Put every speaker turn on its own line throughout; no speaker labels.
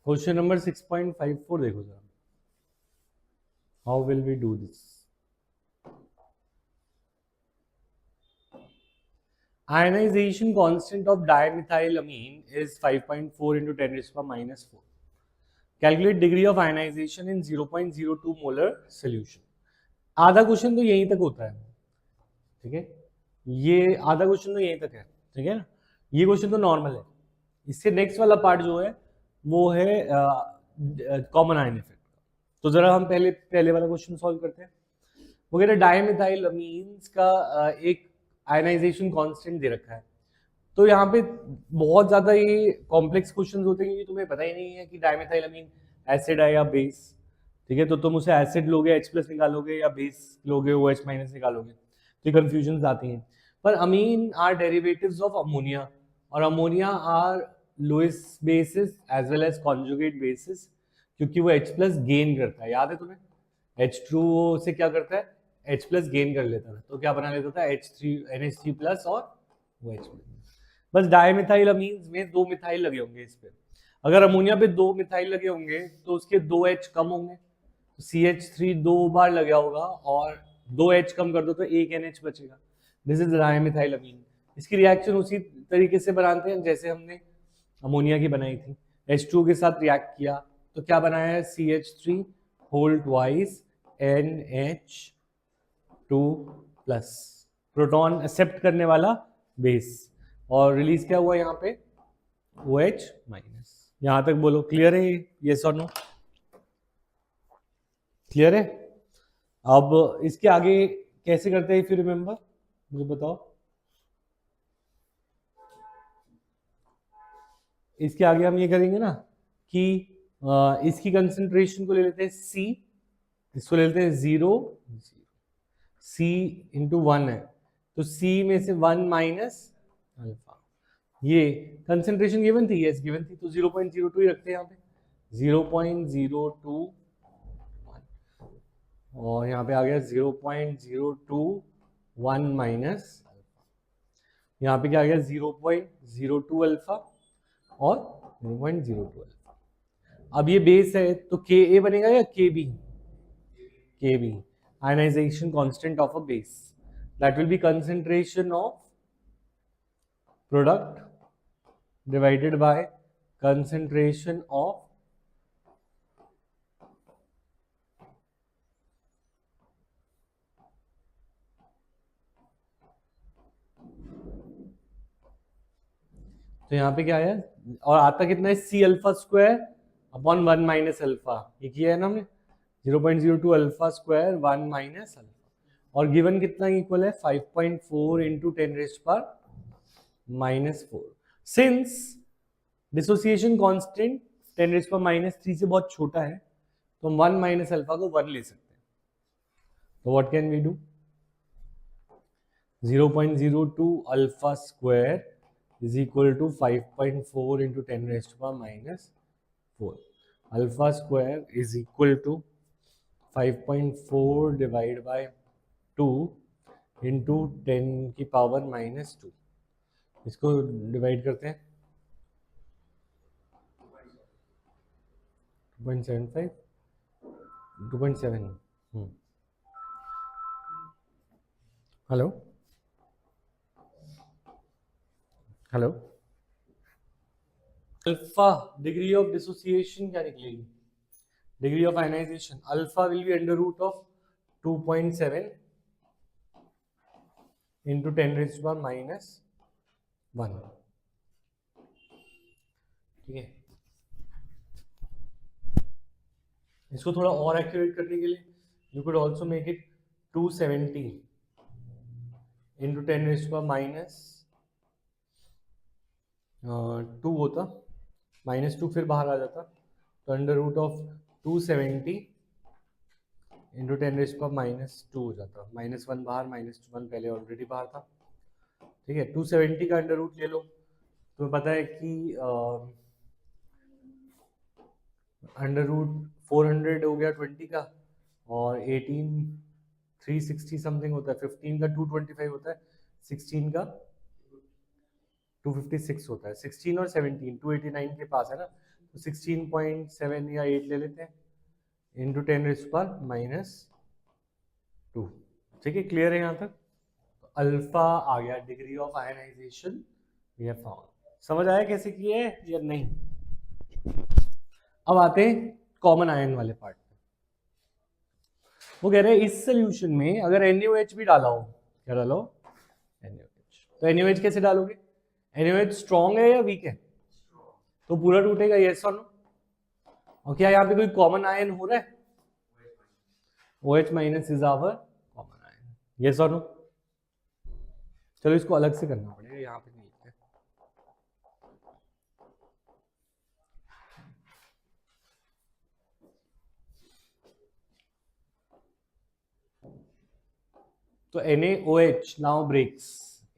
Question number 6.54 देखो जरा, how will we do this. Ionization constant of dimethylamine is 5.4 into 10 raised to the power minus 4. Calculate degree of ionization in 0.02 molar solution. आधा question तो यहीं तक होता है, ठीक है, ये आधा क्वेश्चन तो यहीं तक है, ठीक है ना, ये क्वेश्चन तो नॉर्मल है। इससे नेक्स्ट वाला पार्ट जो है वो है कॉमन आयन इफेक्ट। तो जरा हम पहले वाला क्वेश्चन सॉल्व करते हैं। वो कह रहे डाइमिथाइलअमीन्स का एक आयनाइजेशन कांस्टेंट दे रखा है। तो यहाँ पे बहुत ज्यादा ये कॉम्प्लेक्स क्वेश्चंस होते हैं क्योंकि तुम्हें पता ही नहीं है कि डाइमिथाइलअमीन एसिड है या बेस, ठीक है। तो तुम उसे एसिड लोगे H प्लस निकालोगे या बेस लोगे OH माइनस निकालोगे, तो कंफ्यूजन आती हैं। पर amine are derivatives of ammonia, और ammonia are lowest bases as well as conjugate bases, क्योंकि वो H प्लस गेन करता है। याद है तुम्हें, H2O से क्या करता है, H प्लस गेन कर लेता था, तो क्या बना लेता था NH3 प्लस और OH। बस डाइमिथाइलअमीन्स में 2 मिथाइल लगे होंगे इस पे। अगर अमोनिया पे 2 मिथाइल लगे होंगे तो उसके 2 H कम होंगे, तो CH3 2 बार लगा होगा और 2 H कम कर दो तो 1 NH बचेगा। This is dimethylamine. इसकी रिएक्शन उसी तरीके से बनाते हैं जैसे हमने अमोनिया की बनाई थी। H2 के साथ रिएक्ट किया तो क्या बनाया है, CH3 whole twice NH2 plus, proton accept करने वाला बेस, और रिलीज क्या हुआ यहाँ पे OH माइनस। यहां तक बोलो क्लियर है, यस और नो, क्लियर है। अब इसके आगे कैसे करते हैं, इफ यू रिमेंबर मुझे बताओ। इसके आगे हम ये करेंगे ना कि इसकी कंसेंट्रेशन को ले लेते हैं C, इसको ले लेते हैं 0, C इंटू 1 है तो C में से 1 माइनस अल्फा। ये कंसेंट्रेशन गिवन थी, यस गिवन थी, तो 0.02 ही रखते हैं यहाँ पे, 0.021, और यहाँ पे आ गया 0.021 माइनस, यहाँ पे क्या आ गया 0.02 अल्फा और 0.02 अल्फा। अब ये बेस है तो Ka बनेगा या Kb, Kb ionization constant of a base, that will be concentration of product divided by concentration of तो यहाँ पे क्या आया, और आता कितना है C alpha square upon 1 minus alpha, ये किया है ना हमने, 0.02 अल्फा स्क्वायर 1 माइनस अल्फा, और गिवन कितना इक्वल है 5.4 इंटू 10 रेज़्ड पर minus 4। Since dissociation constant 10 raised पर माइनस 3 से बहुत छोटा है तो हम 1 माइनस अल्फा को 1 ले सकते हैं। तो what can we do, 0.02 alpha square is equal to 5.4 into 10 raised to power minus 4. Alpha square is equal to 5.4 divided by 2 into 10 की पावर माइनस 2। इसको डिवाइड करते हैं 2.75 2.7। Hello hello, alpha degree of dissociation क्या निकलेगी, degree of ionization, alpha will be under root of 2.7 into 10 raised to power minus 1, ठीक है। इसको थोड़ा और एक्यूरेट करने के लिए you could also make it 270 into 10 raised to power minus 2 होता, माइनस 2 फिर बाहर आ जाता, तो under root of 270 into 10 raised to power minus 2 हो जाता, माइनस 1 बाहर, माइनस 1 पहले ऑलरेडी बाहर था, ठीक है। 270 का अंडर रूट ले लो, तुम्हें पता है कि अंडर रूट 400 हो गया 20 का, और 18 360 समथिंग होता है, 15 का 225 होता है, 16 का 256 होता है, 16 और 17 289 के पास है ना, तो 16.7 या 8 ले लेते हैं इंटू 10⁻⁻²। ठीक है, क्लियर है यहाँ तक? तो अल्फा आ गया degree of ionization we have found. समझ आया कैसे किए या नहीं? अब आते हैं कॉमन आयन वाले पार्ट पे। वो कह रहे हैं इस सोल्यूशन में अगर NaOH भी डाला हो, क्या डाला हो? NaOH। तो NaOH कैसे डालोगे? NaOH स्ट्रॉन्ग है या वीक है? तो पूरा टूटेगा, यस और नो? और क्या यहाँ पे कोई कॉमन आयन हो रहा है? OH minus is our common ion, yes और नो? चलो इसको अलग से करना पड़ेगा, यहाँ पे नहीं लिखते। तो NaOH now breaks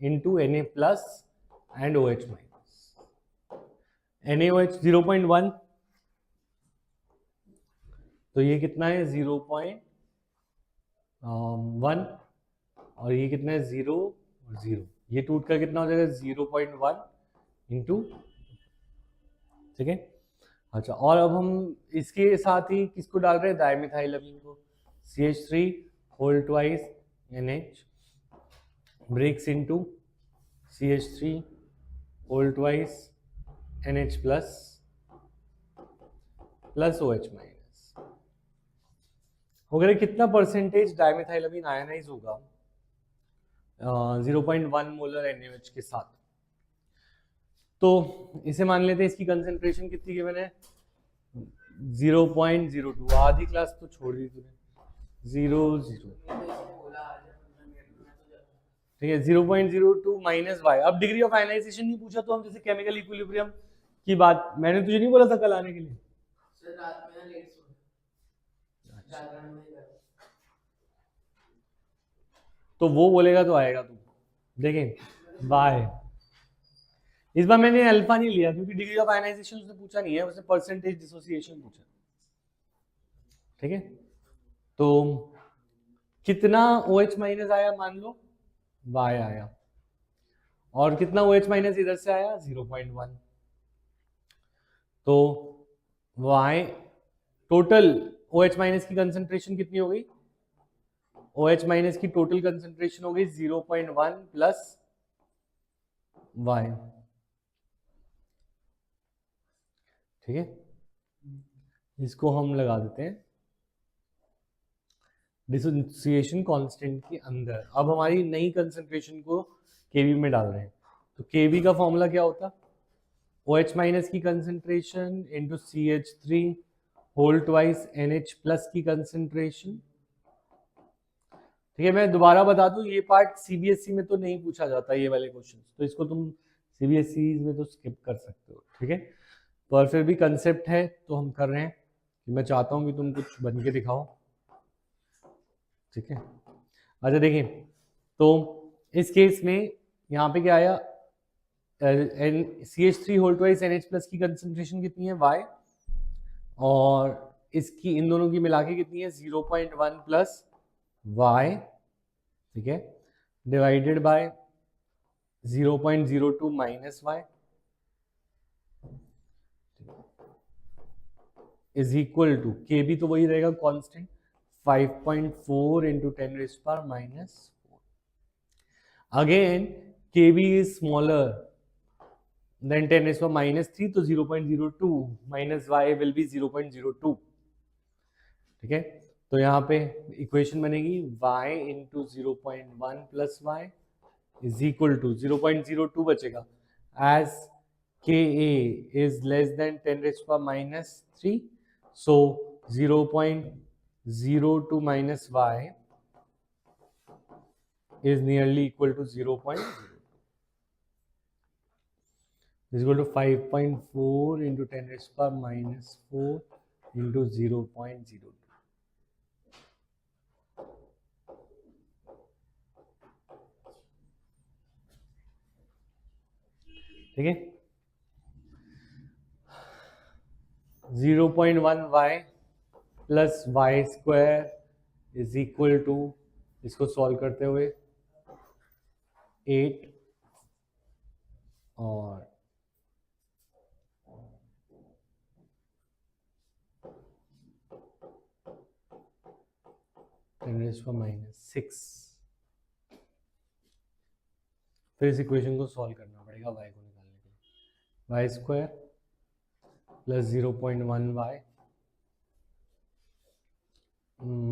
into Na plus and OH minus. NaOH 0.1, तो ये कितना है? 0.1, और ये कितना है? 0 और 0। ये टूट कर कितना हो जाएगा? 0.1 इंटू, ठीक है। अच्छा, और अब हम इसके साथ ही किसको डाल रहे हैं? डाइमिथाइलअमीन को। CH3 whole twice NH breaks into CH3 whole twice NH plus OH minus। अगर कितना परसेंटेज डाइमिथाइलअमीन आयनाइज होगा 0.1 मोलर NaOH के साथ? तो इसे मान लेते हैं इसकी कंसेंट्रेशन कितनी गिवन है? 0.02। आधी क्लास तो छोड़ दी तूने। 0.0, ठीक है। 0.02 माइनस वाई। अब डिग्री ऑफ आयनाइजेशन नहीं पूछा तो हम जैसे केमिकल इक्विलिब्रियम की बात, मैंने तुझे नहीं बोला था कल आने के लिए? सर रात में लेट सो जागरण में, तो वो बोलेगा तो आएगा तू, देखें बाय। इस बार मैंने अल्फा नहीं लिया क्योंकि डिग्री ऑफ आयनाइजेशन उसने पूछा नहीं है, उसने परसेंटेज डिसोसिएशन पूछा, ठीक है। तो कितना OH माइनस आया? मान लो Y आया, और कितना OH माइनस इधर से आया? 0.1। तो Y टोटल OH माइनस की कंसेंट्रेशन कितनी हो गई? OH माइनस की टोटल कंसेंट्रेशन हो गई 0.1 प्लस Y, ठीक है। इसको हम लगा देते हैं डिसोसिएशन कांस्टेंट के अंदर। अब हमारी नई कंसेंट्रेशन को केवी में डाल रहे हैं, तो केवी का फॉर्मूला क्या होता? OH माइनस की concentration into CH3 whole twice NH plus की कंसेंट्रेशन, ठीक है। मैं दोबारा बता दूं, ये पार्ट CBSE में तो नहीं पूछा जाता ये वाले क्वेश्चन, तो इसको तुम CBSE में तो स्किप कर सकते हो, ठीक है। पर फिर भी कंसेप्ट है तो हम कर रहे हैं कि मैं चाहता हूं कि तुम कुछ बन के दिखाओ, ठीक है। अच्छा देखिए, तो इस केस में यहाँ पे क्या आया? CH3 whole twice NH plus की कंसेंट्रेशन कितनी है? Y, और इसकी इन दोनों की मिला के कितनी है? 0.1 प्लस Y, ठीक है, divided by 0.02 minus Y is equal to KB, तो वही रहेगा constant, 5.4 into 10⁻⁻⁴। Again KB is smaller than 10⁻⁻3, तो 0.02 माइनस Y विल बी 0.02, ठीक है। तो यहाँ पे इक्वेशन बनेगी Y into 0.1 plus Y is equal to 0.02 बचेगा as Ka is less than 10⁻⁻3, so 0.02 minus Y is nearly equal to 0.02, is equal to 5.4 into 10⁻⁴ into 0.02, ठीक है। 0.1 Y plus Y square is equal to, इसको solve करते हुए 8 और 10⁻⁶। फिर इस equation को सॉल्व करना पड़ेगा y को निकालने के लिए। y² प्लस 0.1 y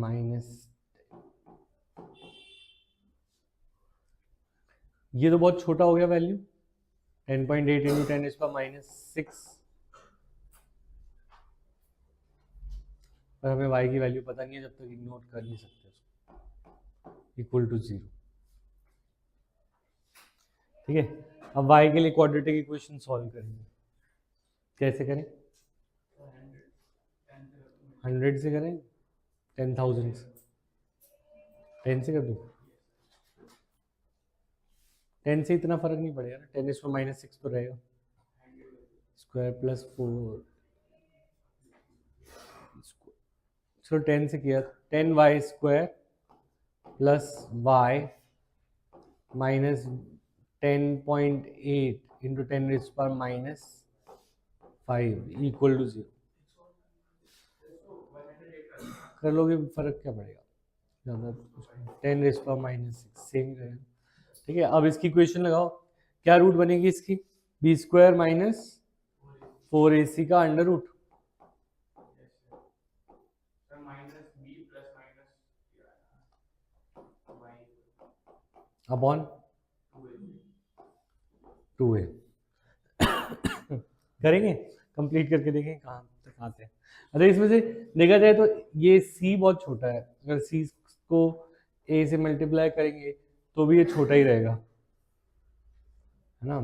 माइनस, ये तो बहुत छोटा हो गया वैल्यू, 10.8 इंटू 10⁻⁶। पर हमें y की वैल्यू पता नहीं है, जब तक इग्नोर कर नहीं सकते उसको, इक्वल टू 0। ठीक है, अब y के लिए क्वाड्रेटिक इक्वेशन सॉल्व करेंगे। कैसे करें? 100 से करें, 10,000 से, 10 से कर दूं? 10 से इतना फर्क नहीं पड़ेगा ना, 10⁻⁶ तो रहेगा। स्क्वायर प्लस 4, चलो 10 से किया, 10y² plus y minus 10.8 into 10⁻⁵ equal to 0। कर लोगे, फर्क क्या पड़ेगा ज़्यादा, 10⁻⁶ सेम रहेगा। ठीक है, अब इसकी इक्वेशन लगाओ, क्या रूट बनेगी इसकी? b² माइनस 4ac का अंडर रूट अपॉन 2a। करेंगे, कंप्लीट करके देखें कहाँ तक आते हैं। अरे इसमें से देखा जाए तो ये c बहुत छोटा है, अगर c को a से मल्टीप्लाई करेंगे तो भी ये छोटा ही रहेगा, है ना।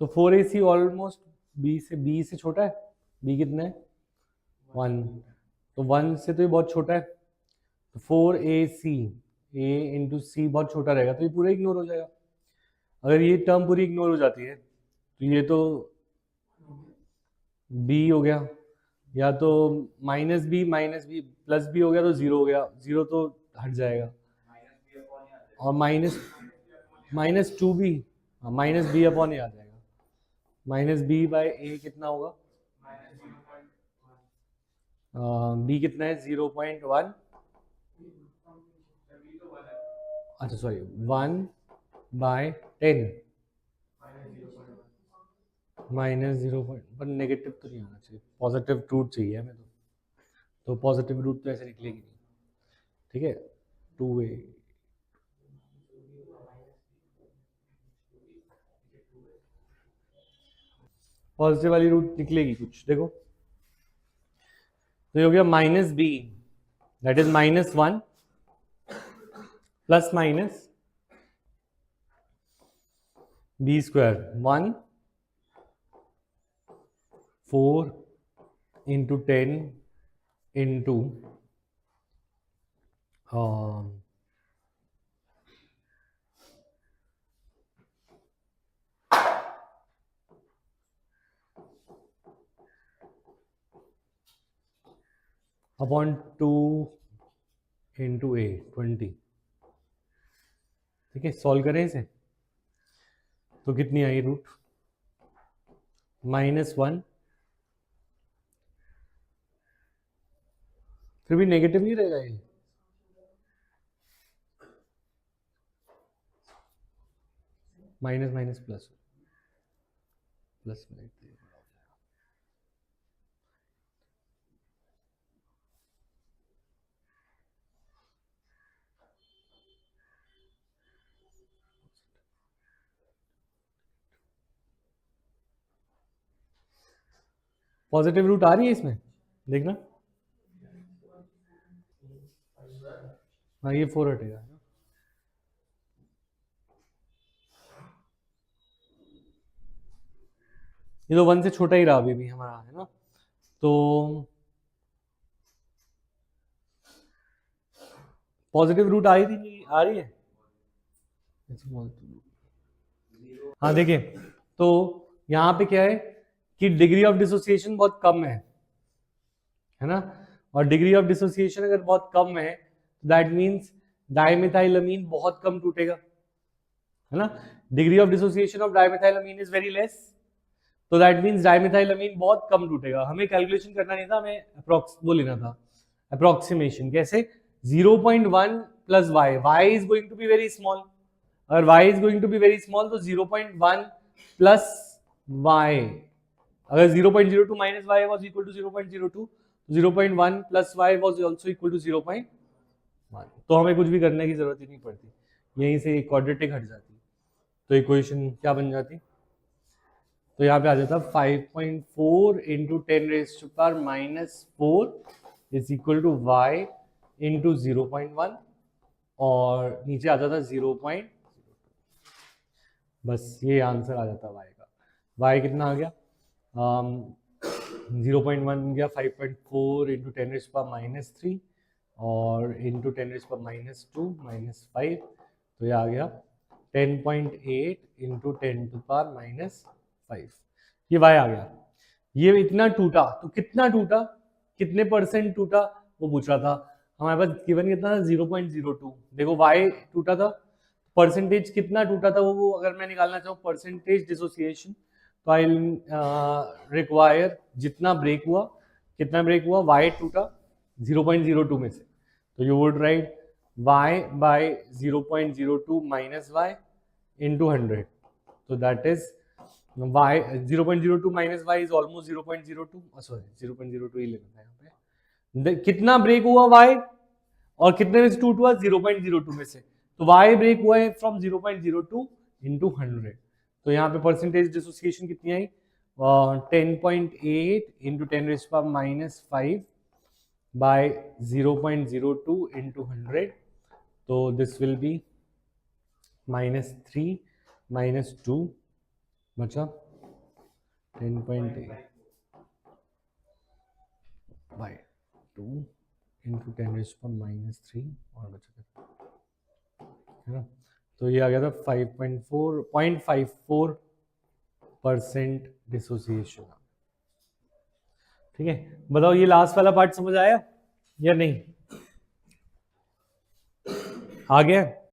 तो 4ac ऑलमोस्ट b से छोटा है। b कितना है? 1, तो 1 से तो ये बहुत छोटा है। तो 4ac a इंटू c बहुत छोटा रहेगा, तो ये पूरा इग्नोर हो जाएगा। अगर ये टर्म पूरी इग्नोर हो जाती है तो ये तो b हो गया, या तो -b प्लस b हो गया तो 0 हो गया, 0 तो हट जाएगा, और minus 2b, minus b upon a आ जाएगा। माइनस b बाय ए कितना होगा? b कितना है? 0.1, अच्छा सॉरी 1/10 माइनस 0. पर नेगेटिव तो नहीं आना चाहिए, पॉजिटिव रूट चाहिए हमें, तो पॉजिटिव रूट तो ऐसे निकलेगी नहीं। ठीक है, 2a पॉजिटिव वाली रूट निकलेगी कुछ, देखो तो ये हो गया -b, that is -1 plus minus b², 1 4 into 10 into upon 2 into a 20। ठीक है, सॉल्व करें इसे तो कितनी आई रूट? -1, फिर भी नेगेटिव नहीं रहेगा ये, माइनस माइनस प्लस प्लस में पॉजिटिव रूट आ रही है इसमें, देखना। हाँ ये 4 हटेगा, ये तो 1 से छोटा ही रहा अभी भी हमारा, है ना। तो पॉजिटिव रूट आ रही है। हाँ देखिए, तो यहाँ पे क्या है कि डिग्री ऑफ डिसोसिएशन बहुत कम है ना, और डिग्री ऑफ डिसोसिएशन अगर बहुत कम है दैट मीन्स डाइमेथाइलअमीन बहुत कम टूटेगा, है ना। Degree of dissociation of dimethylamine is very less, तो दैट मीन्स डाइमेथाइलअमीन बहुत कम टूटेगा। हमें कैलकुलेशन करना नहीं था, हमें वो लेना था अप्रोक्सीमेशन। कैसे? 0.1 plus y, y is going to be very small, अगर y is going to be very small तो 0.1 प्लस y, अगर 0.02 minus y was equal to 0.02, 0.1 plus y was also equal to 0.1, तो हमें कुछ भी करने की जरूरत ही नहीं पड़ती, यहीं से क्वाड्रेटिक हट जाती, तो इक्वेशन क्या बन जाती, तो यहाँ पे आ जाता 5.4 into 10⁻⁻4 is equal to y into 0.1 और नीचे आ जाता 0. बस ये आंसर आ जाता y का, y कितना आ गया 0.1 गया 5.4 इंटू 10⁻³ और इंटू 10⁻² माइनस 5, तो ये आ गया 10.8 इंटू 10⁻⁵, ये y आ गया। ये इतना टूटा तो कितना टूटा, कितने परसेंट टूटा वो पूछ रहा था, हमारे पास गिवन कितना था 0.02, देखो y टूटा था, परसेंटेज कितना टूटा था वो अगर मैं निकालना चाहूँ परसेंटेज डिसोसिएशन, तो आई रिक्वायर जितना ब्रेक हुआ, कितना ब्रेक हुआ y टूटा 0.02 में से, तो you would write y by 0.02 minus y into 100, तो that is y 0.02 minus y is almost 0.02, sorry 0.02 ही लेना है यहाँ पे, कितना ब्रेक हुआ y और कितने में से टूट हुआ 0.02 में से, तो y ब्रेक हुआ है फ्रॉम 0.02 इंटू 100, तो यहाँ पे परसेंटेज डिसोसिएशन कितनी आई 10.8 इंटू 10⁻⁵ बाय 0.02 इंटू 100, तो दिस विल बी -3 -2 बचा 10.8 बाय 2 इंटू 10⁻³ और बचा है ना, तो ये आ गया था 0.54% डिसोसिएशन। ठीक है, बताओ ये लास्ट वाला पार्ट समझ आया या नहीं, आ गया?